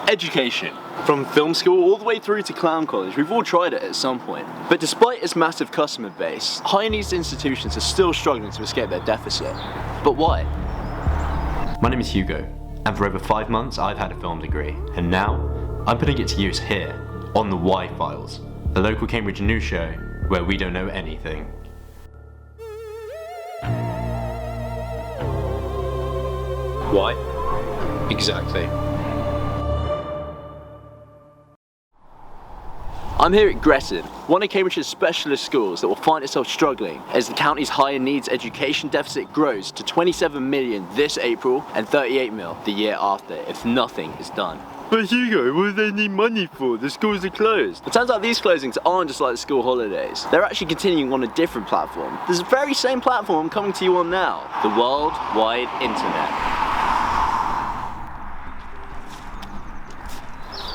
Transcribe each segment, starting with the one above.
Education. From film school all the way through to clown college, we've all tried it at some point. But despite its massive customer base, higher needs institutions are still struggling to escape their deficit. But why? My name is Hugo, and for over 5 months I've had a film degree, and now I'm putting it to use here, on the Why Files, the local Cambridge news show where we don't know anything. Why? Exactly. I'm here at Gretton, one of Cambridgeshire's specialist schools that will find itself struggling as the county's higher needs education deficit grows to 27 million this April and 38 mil the year after if nothing is done. But Hugo, what do they need money for? The schools are closed. It turns out these closings aren't just like the school holidays. They're actually continuing on a different platform. There's the very same platform I'm coming to you on now, the World Wide Internet.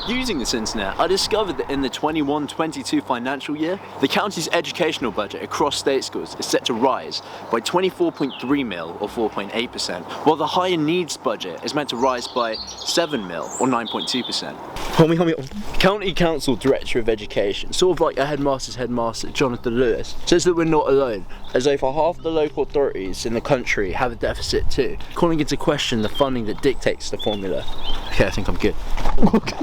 Using this internet, I discovered that in the 21-22 financial year, the county's educational budget across state schools is set to rise by 24.3 mil or 4.8%, while the higher needs budget is meant to rise by 7 mil or 9.2%. County Council Director of Education, sort of like a headmaster's headmaster, Jonathan Lewis, says that we're not alone, as over half the local authorities in the country have a deficit too, calling into question the funding that dictates the formula. Okay, I think I'm good.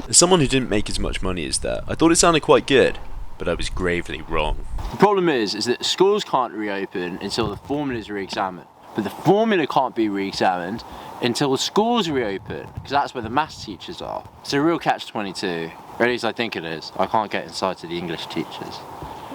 As someone who didn't make as much money as that, I thought it sounded quite good, but I was gravely wrong. The problem is that schools can't reopen until the formula is re-examined. But the formula can't be re-examined until the schools reopen, because that's where the maths teachers are. It's a real catch-22, or at least I think it is. I can't get inside to the English teachers.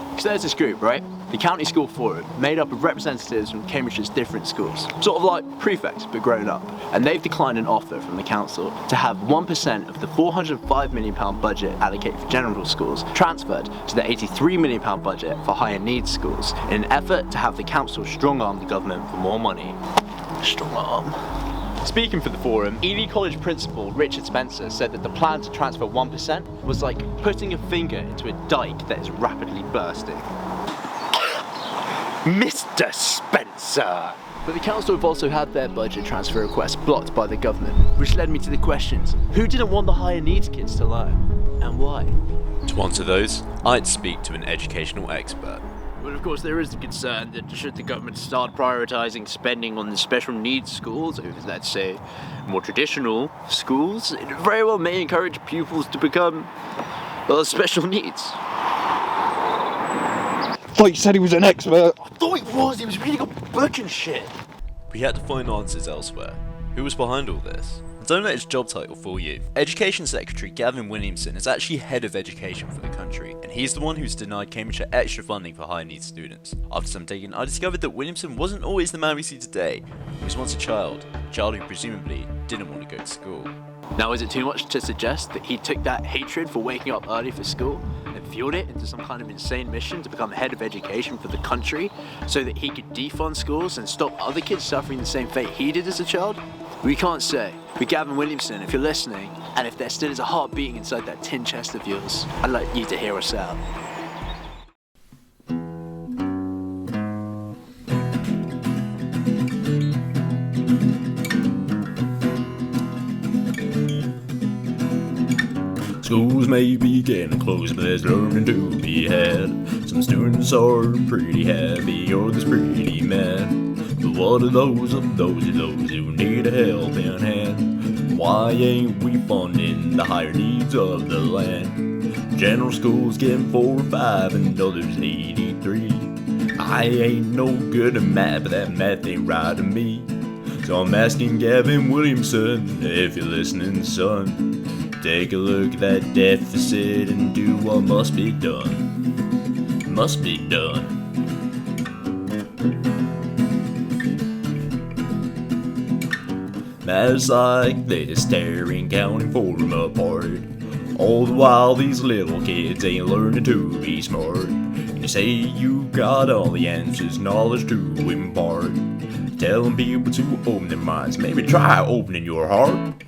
Because there's this group, right? The County School Forum, made up of representatives from Cambridgeshire'S different schools. Sort of like prefects, but grown up. And they've declined an offer from the council to have 1% of the £405 million budget allocated for general schools transferred to the £83 million budget for higher needs schools in an effort to have the council strong-arm the government for more money. Strong-arm. Speaking for the forum, Ely College principal Richard Spencer said that the plan to transfer 1% was like putting a finger into a dike that is rapidly bursting. Mr. Spencer! But the council have also had their budget transfer requests blocked by the government, which led me to the questions. Who didn't want the higher needs kids to learn? And why? To answer those, I'd speak to an educational expert. Well, of course, there is the concern that should the government start prioritising spending on the special needs schools over, let's say, more traditional schools, it very well may encourage pupils to become, well, special needs. I thought you said he was an expert. I thought he was reading a book and shit. We had to find answers elsewhere. Who was behind all this? Don't let his job title fool you. Education Secretary Gavin Williamson is actually head of education for the country, and he's the one who's denied Cambridgeshire extra funding for higher needs students. After some digging, I discovered that Williamson wasn't always the man we see today. He was once a child who presumably didn't want to go to school. Now, is it too much to suggest that he took that hatred for waking up early for school and fueled it into some kind of insane mission to become head of education for the country so that he could defund schools and stop other kids suffering the same fate he did as a child? We can't say. But Gavin Williamson, if you're listening, and if there still is a heart beating inside that tin chest of yours, I'd like you to hear us out. Schools may be getting close, but there's learning to be had. Some students are pretty happy, others pretty mad. But what are those who need a helping hand? Why ain't we funding the higher needs of the land? General schools getting 4 or 5 and others 83. I ain't no good at math, but that math ain't right to me. So I'm asking Gavin Williamson, if you're listening, son, take a look at that deficit and do what must be done. Must be done. Matters like this tearing county forum apart. All the while these little kids ain't learning to be smart. You say you got all the answers, knowledge to impart. Telling people to open their minds, maybe try opening your heart.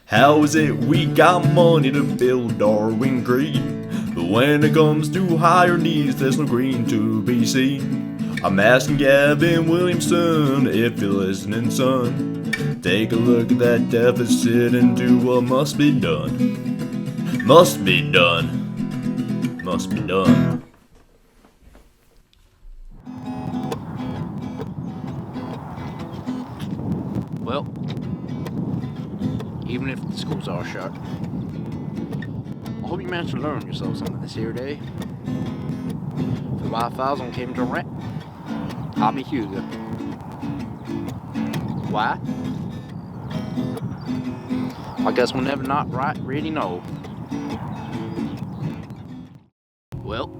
How is it we got money to build Darwin Green, but when it comes to higher needs there's no green to be seen? I'm asking Gavin Williamson if you're listening, son. Take a look at that deficit and do what must be done. Must be done. Must be done. Well, even if the schools are shut, I hope you managed to learn yourself something this here day. For the White Files on Cambridge Unwrapped, I'll be Hugo. Why? I guess we'll never not really know. Well,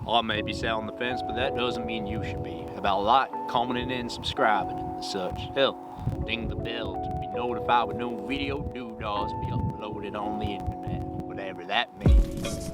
I may be sat on the fence, but that doesn't mean you should be. About liking, commenting, and subscribing and such. Hell, ding the bell to be notified when no video doodahs be uploaded on the internet. Whatever that means.